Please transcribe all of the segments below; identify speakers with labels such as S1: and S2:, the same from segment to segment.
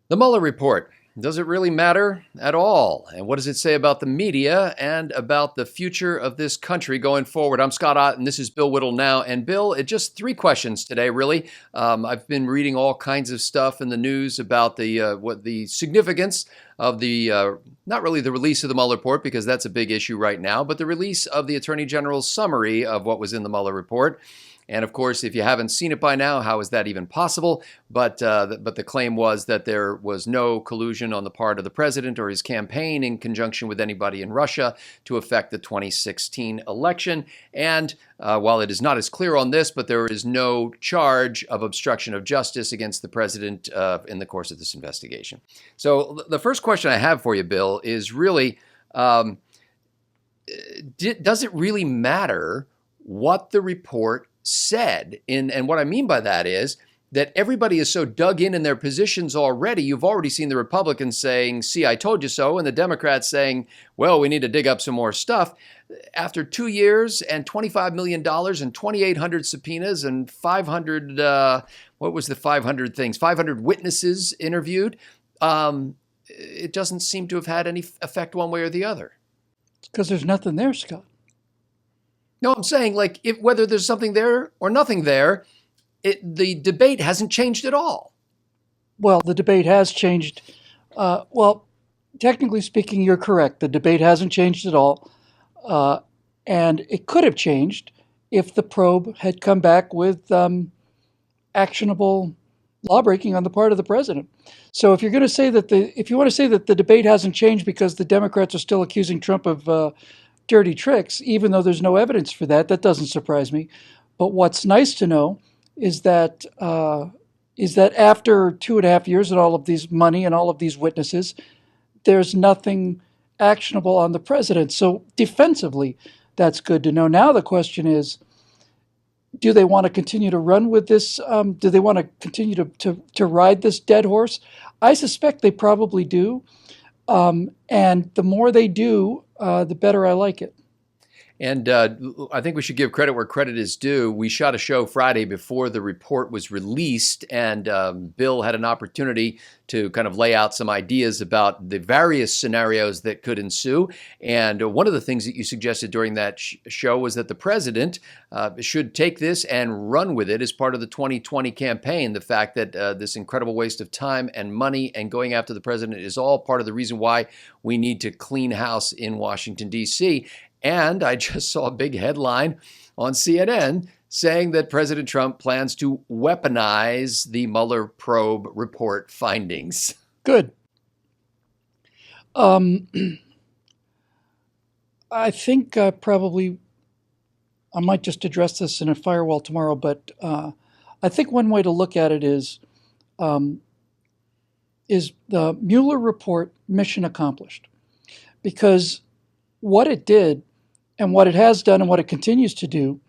S1: The Mueller Report. Does it really matter at all? And what does it say about the media and about the future of this country going forward? I'm Scott Ott, and this is Bill Whittle now. And Bill, just three questions today, really. I've been reading all kinds of stuff in the news about the significance of not really the release of the Mueller report, because that's a big issue right now, but the release of the Attorney General's summary of what was in the Mueller report. And of course, if you haven't seen it by now, how is that even possible? But the claim was that there was no collusion on the part of the president or his campaign in conjunction with anybody in Russia to affect the 2016 election. And while it is not as clear on this, but there is no charge of obstruction of justice against the president in the course of this investigation. So the first question I have for you, Bill, is really, does it really matter what the report said? And what I mean by that is that everybody is so dug in their positions already. You've already seen the Republicans saying, see, I told you so, and the Democrats saying, well, we need to dig up some more stuff. After 2 years and $25 million and 2,800 subpoenas and 500, what was the 500 things? 500 witnesses interviewed. It doesn't seem to have had any effect one way or the other.
S2: Because there's nothing there, Scott.
S1: No, I'm saying, like, whether there's something there or nothing there, the debate hasn't changed at all.
S2: Well, the debate has changed. Technically speaking, you're correct. The debate hasn't changed at all. And it could have changed if the probe had come back with actionable lawbreaking on the part of the president. So if you're going to say that if you want to say that the debate hasn't changed because the Democrats are still accusing Trump of dirty tricks, even though there's no evidence for that, that doesn't surprise me. But what's nice to know is that after 2.5 years and all of these money and all of these witnesses, there's nothing actionable on the president. So defensively, that's good to know. Now the question is, do they want to continue to run with this? Do they want to continue to ride this dead horse? I suspect they probably do. And the more they do, the better I like it.
S1: And I think we should give credit where credit is due. We shot a show Friday before the report was released, and Bill had an opportunity to kind of lay out some ideas about the various scenarios that could ensue. And one of the things that you suggested during that show was that the president should take this and run with it as part of the 2020 campaign. The fact that this incredible waste of time and money and going after the president is all part of the reason why we need to clean house in Washington, D.C. And I just saw a big headline on CNN saying that President Trump plans to weaponize the Mueller probe report findings.
S2: Good. I think probably I might just address this in a firewall tomorrow, but I think one way to look at it is the Mueller report mission accomplished? Because what it did and what it has done and what it continues to do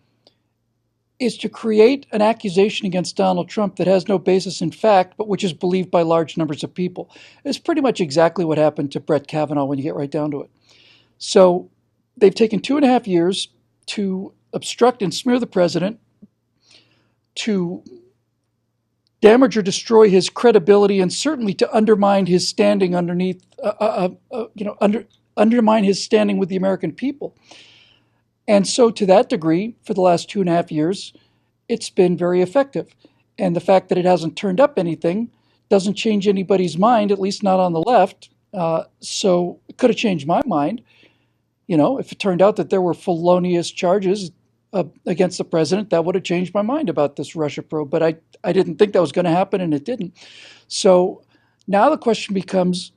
S2: is to create an accusation against Donald Trump that has no basis in fact, but which is believed by large numbers of people. It's pretty much exactly what happened to Brett Kavanaugh when you get right down to it. So they've taken 2.5 years to obstruct and smear the president, to damage or destroy his credibility, and certainly to undermine his standing undermine his standing with the American people. And so to that degree, for the last 2.5 years, it's been very effective. And the fact that it hasn't turned up anything doesn't change anybody's mind, at least not on the left. So it could have changed my mind. If it turned out that there were felonious charges against the president, that would have changed my mind about this Russia probe. But I didn't think that was going to happen, and it didn't. So now the question becomes,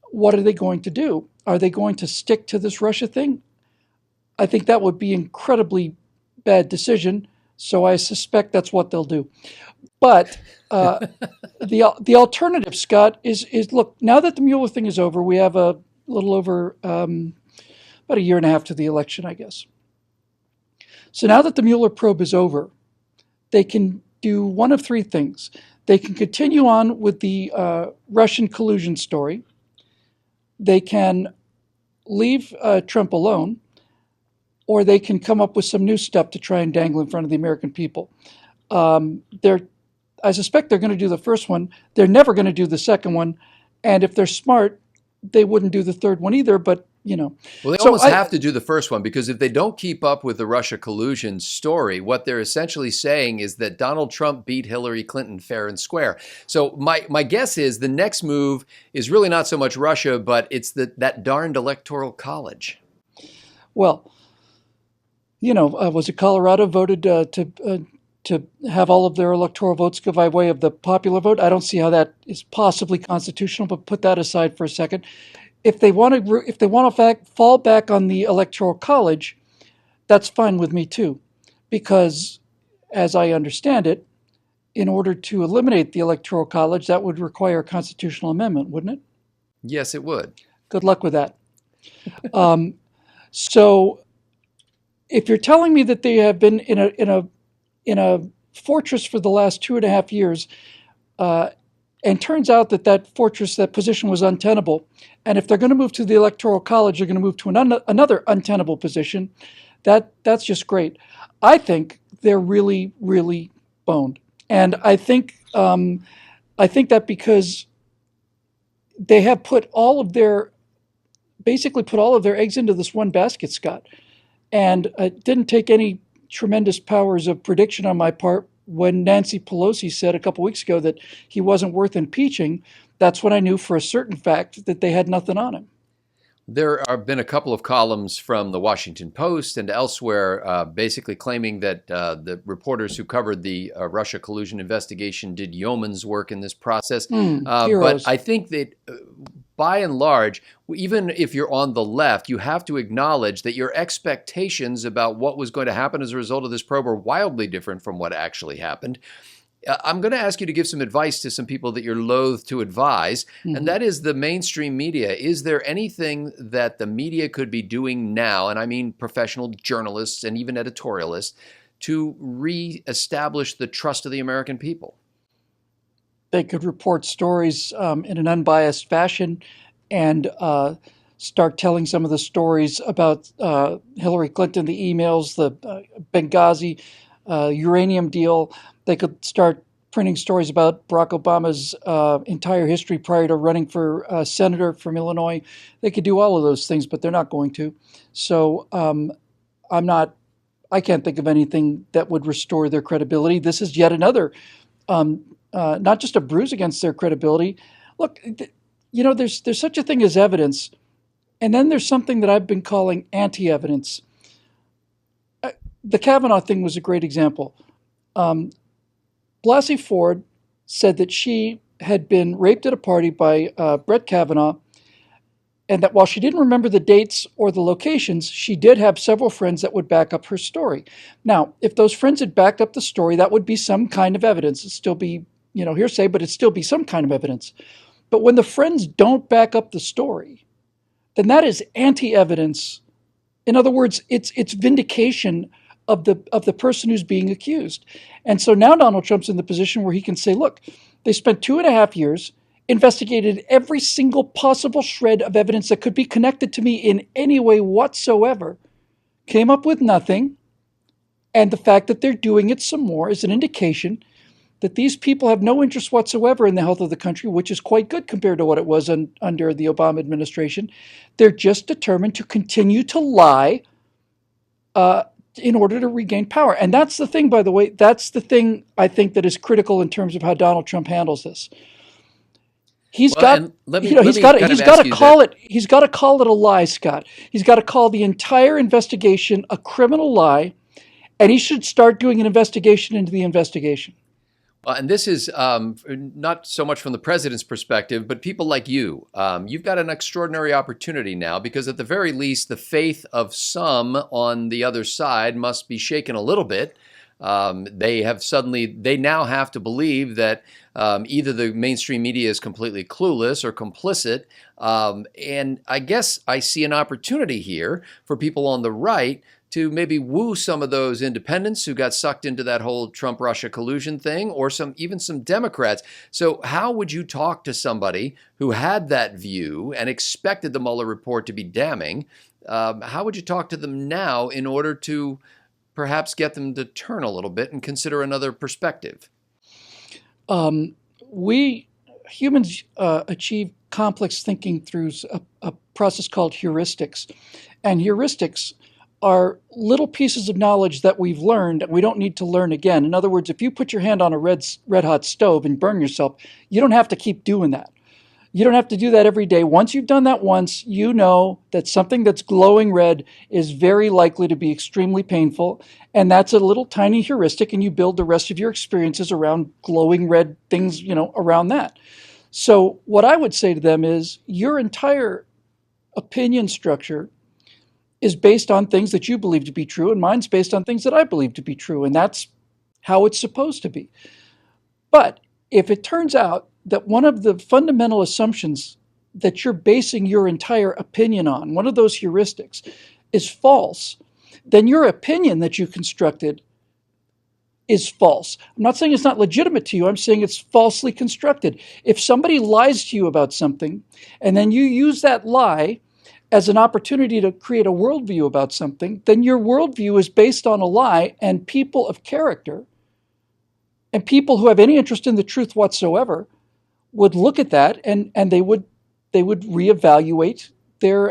S2: what are they going to do? Are they going to stick to this Russia thing? I think that would be an incredibly bad decision. So I suspect that's what they'll do. But the alternative, Scott, is look, now that the Mueller thing is over, we have a little over about 1.5 years to the election, I guess. So now that the Mueller probe is over, they can do one of three things. They can continue on with the Russian collusion story. They can leave Trump alone, or they can come up with some new stuff to try and dangle in front of the American people. I suspect they're going to do the first one. They're never going to do the second one. And if they're smart, they wouldn't do the third one either. But,
S1: Well, they
S2: so
S1: almost have to do the first one because if they don't keep up with the Russia collusion story, what they're essentially saying is that Donald Trump beat Hillary Clinton fair and square. So my guess is the next move is really not so much Russia, but it's that darned Electoral College.
S2: well, was it Colorado voted to have all of their electoral votes go by way of the popular vote? I don't see how that is possibly constitutional, but put that aside for a second. If they want to fall back on the electoral college, that's fine with me too, because as I understand it, in order to eliminate the electoral college, that would require a constitutional amendment, wouldn't it?
S1: Yes, it would.
S2: Good luck with that. So, if you're telling me that they have been in a fortress for the last 2.5 years, and turns out that position was untenable, and if they're going to move to the electoral college, they're going to move to another untenable position. That's just great. I think they're really, really boned, and I think that because they have basically put all of their eggs into this one basket, Scott, and it didn't take any tremendous powers of prediction on my part when Nancy Pelosi said a couple weeks ago that he wasn't worth impeaching. That's when I knew for a certain fact that they had nothing on him.
S1: There have been a couple of columns from the Washington Post and elsewhere basically claiming that the reporters who covered the Russia collusion investigation did yeoman's work in this process. But I think that by and large, even if you're on the left, you have to acknowledge that your expectations about what was going to happen as a result of this probe are wildly different from what actually happened. I'm going to ask you to give some advice to some people that you're loath to advise, and that is the mainstream media. Is there anything that the media could be doing now, and I mean professional journalists and even editorialists, to reestablish the trust of the American people?
S2: They could report stories in an unbiased fashion and start telling some of the stories about Hillary Clinton, the emails, the Benghazi uranium deal. They could start printing stories about Barack Obama's entire history prior to running for senator from Illinois. They could do all of those things, but they're not going to. So I can't think of anything that would restore their credibility. This is yet another, not just a bruise against their credibility. Look, there's such a thing as evidence, and then there's something that I've been calling anti-evidence. The Kavanaugh thing was a great example. Blasey Ford said that she had been raped at a party by Brett Kavanaugh, and that while she didn't remember the dates or the locations, she did have several friends that would back up her story. Now, if those friends had backed up the story, that would be some kind of evidence. It'd still be, hearsay, but it'd still be some kind of evidence. But when the friends don't back up the story, then that is anti-evidence. In other words, it's vindication of the person who's being accused. And so now Donald Trump's in the position where he can say, look, they spent 2.5 years, investigated every single possible shred of evidence that could be connected to me in any way whatsoever, came up with nothing, and the fact that they're doing it some more is an indication that these people have no interest whatsoever in the health of the country, which is quite good compared to what it was under the Obama administration. They're just determined to continue to lie in order to regain power. And that's the thing, by the way, that's the thing I think that is critical in terms of how Donald Trump handles this. He's got to call it a lie, Scott. He's got to call the entire investigation a criminal lie, and he should start doing an investigation into the investigation.
S1: And this is not so much from the president's perspective, but people like you. You've got an extraordinary opportunity now because at the very least, the faith of some on the other side must be shaken a little bit. They now have to believe that either the mainstream media is completely clueless or complicit. And I guess I see an opportunity here for people on the right to maybe woo some of those independents who got sucked into that whole Trump-Russia collusion thing, or even some Democrats. So how would you talk to somebody who had that view and expected the Mueller report to be damning? How would you talk to them now in order to perhaps get them to turn a little bit and consider another perspective?
S2: We humans achieve complex thinking through a process called heuristics. And heuristics are little pieces of knowledge that we've learned and we don't need to learn again. In other words, if you put your hand on a red hot stove and burn yourself, you don't have to keep doing that. You don't have to do that every day. Once you've done that once, you know that something that's glowing red is very likely to be extremely painful. And that's a little tiny heuristic, and you build the rest of your experiences around glowing red things, around that. So what I would say to them is your entire opinion structure is based on things that you believe to be true, and mine's based on things that I believe to be true. And that's how it's supposed to be. But if it turns out that one of the fundamental assumptions that you're basing your entire opinion on, one of those heuristics, is false, then your opinion that you constructed is false. I'm not saying it's not legitimate to you. I'm saying it's falsely constructed. If somebody lies to you about something, and then you use that lie as an opportunity to create a worldview about something, then your worldview is based on a lie, and people of character and people who have any interest in the truth whatsoever would look at that and they would reevaluate their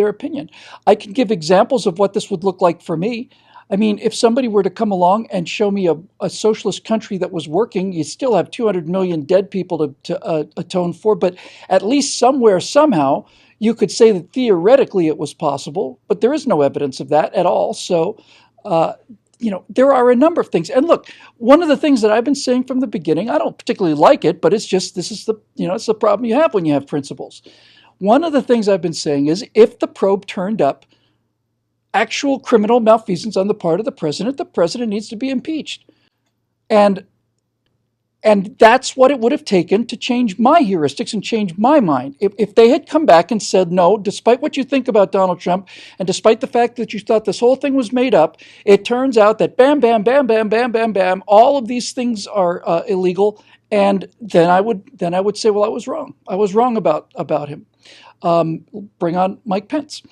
S2: opinion. I can give examples of what this would look like for me. I mean, if somebody were to come along and show me a socialist country that was working, you still have 200 million dead people to atone for, but at least somewhere, somehow, you could say that theoretically it was possible, but there is no evidence of that at all. So, there are a number of things. And look, one of the things that I've been saying from the beginning, I don't particularly like it, but it's just, this is it's the problem you have when you have principles. One of the things I've been saying is if the probe turned up actual criminal malfeasance on the part of the president needs to be impeached. And that's what it would have taken to change my heuristics and change my mind. If they had come back and said, no, despite what you think about Donald Trump, and despite the fact that you thought this whole thing was made up, it turns out that bam, bam, bam, bam, bam, bam, bam, all of these things are illegal. And then I would say, well, I was wrong. I was wrong about him. Bring on Mike Pence.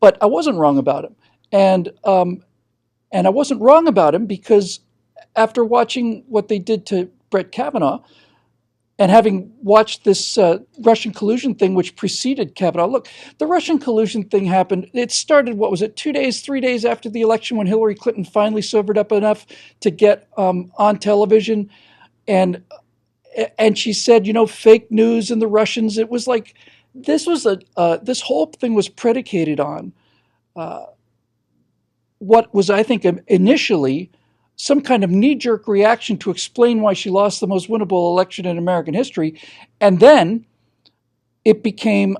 S2: But I wasn't wrong about him. And I wasn't wrong about him because after watching what they did to Brett Kavanaugh and having watched this Russian collusion thing, which preceded Kavanaugh, look, the Russian collusion thing happened. It started, 3 days after the election when Hillary Clinton finally sobered up enough to get on television. And she said, fake news and the Russians. It was like, this whole thing was predicated on what was, I think, initially some kind of knee-jerk reaction to explain why she lost the most winnable election in American history. And then it became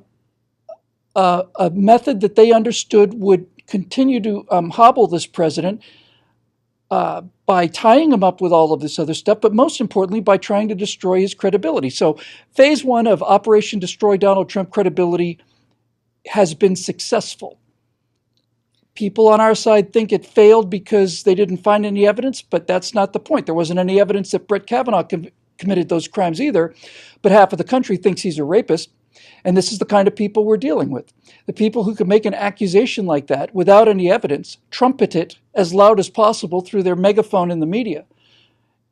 S2: a method that they understood would continue to hobble this president by tying him up with all of this other stuff, but most importantly, by trying to destroy his credibility. So phase one of Operation Destroy Donald Trump credibility has been successful. People on our side think it failed because they didn't find any evidence, but that's not the point. There wasn't any evidence that Brett Kavanaugh committed those crimes either, but half of the country thinks he's a rapist. And this is the kind of people we're dealing with. The people who can make an accusation like that without any evidence, trumpet it as loud as possible through their megaphone in the media,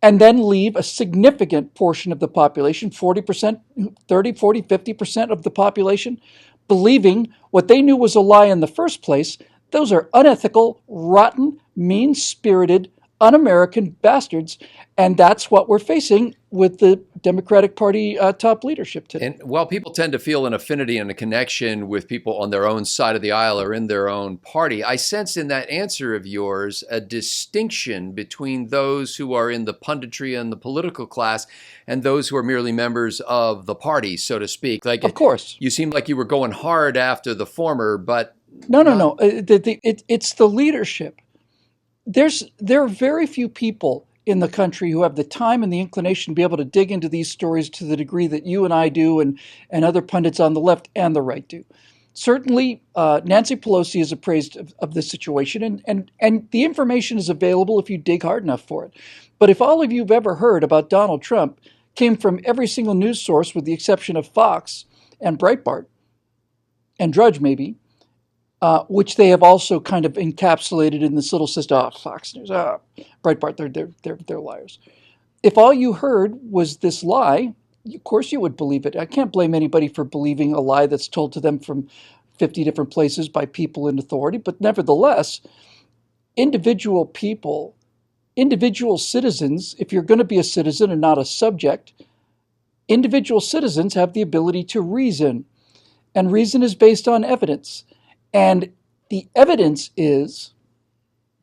S2: and then leave a significant portion of the population, 40%, 30, 40, 50% of the population, believing what they knew was a lie in the first place. Those are unethical, rotten, mean-spirited, un-American bastards, and that's what we're facing with the Democratic Party top leadership today.
S1: And while people tend to feel an affinity and a connection with people on their own side of the aisle or in their own party, I sense in that answer of yours a distinction between those who are in the punditry and the political class and those who are merely members of the party, so to speak. Like,
S2: of course.
S1: You seemed like you were going hard after the former, but...
S2: No. It's the leadership. There are very few people in the country who have the time and the inclination to be able to dig into these stories to the degree that you and I do and other pundits on the left and the right do. Certainly, Nancy Pelosi is appraised of this situation, and the information is available if you dig hard enough for it. But if all of you have ever heard about Donald Trump came from every single news source with the exception of Fox and Breitbart, and Drudge maybe, which they have also kind of encapsulated in this little system. Fox News, Breitbart, they're liars. if all you heard was this lie, of course you would believe it. I can't blame anybody for believing a lie that's told to them from 50 different places by people in authority, but nevertheless, individual people, individual citizens, if you're going to be a citizen and not a subject, individual citizens have the ability to reason, and reason is based on evidence. And the evidence is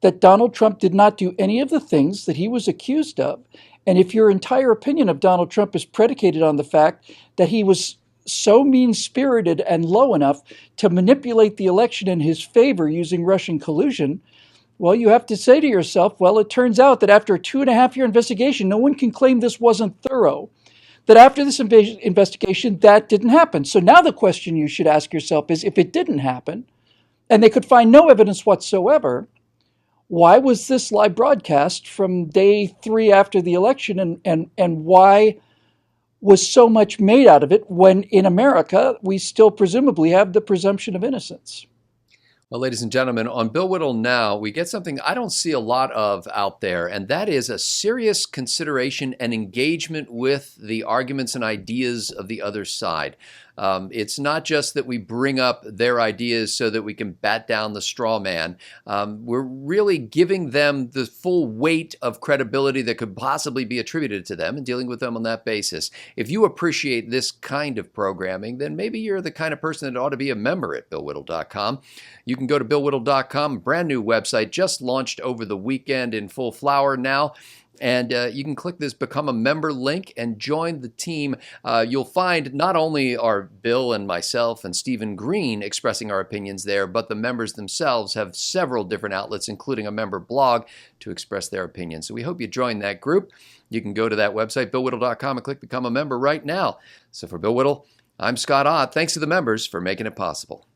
S2: that Donald Trump did not do any of the things that he was accused of. And if your entire opinion of Donald Trump is predicated on the fact that he was so mean-spirited and low enough to manipulate the election in his favor using Russian collusion, well, you have to say to yourself, well, it turns out that after a 2.5-year investigation, no one can claim this wasn't thorough. That after this investigation, that didn't happen. So now the question you should ask yourself is, if it didn't happen, and they could find no evidence whatsoever, why was this live broadcast from day 3 after the election, and why was so much made out of it when in America we still presumably have the presumption of innocence?
S1: Well, ladies and gentlemen, on Bill Whittle Now, we get something I don't see a lot of out there, and that is a serious consideration and engagement with the arguments and ideas of the other side. It's not just that we bring up their ideas so that we can bat down the straw man. We're really giving them the full weight of credibility that could possibly be attributed to them and dealing with them on that basis. If you appreciate this kind of programming, then maybe you're the kind of person that ought to be a member at BillWhittle.com. You can go to BillWhittle.com, brand new website, just launched over the weekend in full flower now. And you can click this Become a Member link and join the team. You'll find not only are Bill and myself and Stephen Green expressing our opinions there, but the members themselves have several different outlets, including a member blog, to express their opinions. So we hope you join that group. You can go to that website, BillWhittle.com, and click Become a Member right now. So for Bill Whittle, I'm Scott Ott. Thanks to the members for making it possible.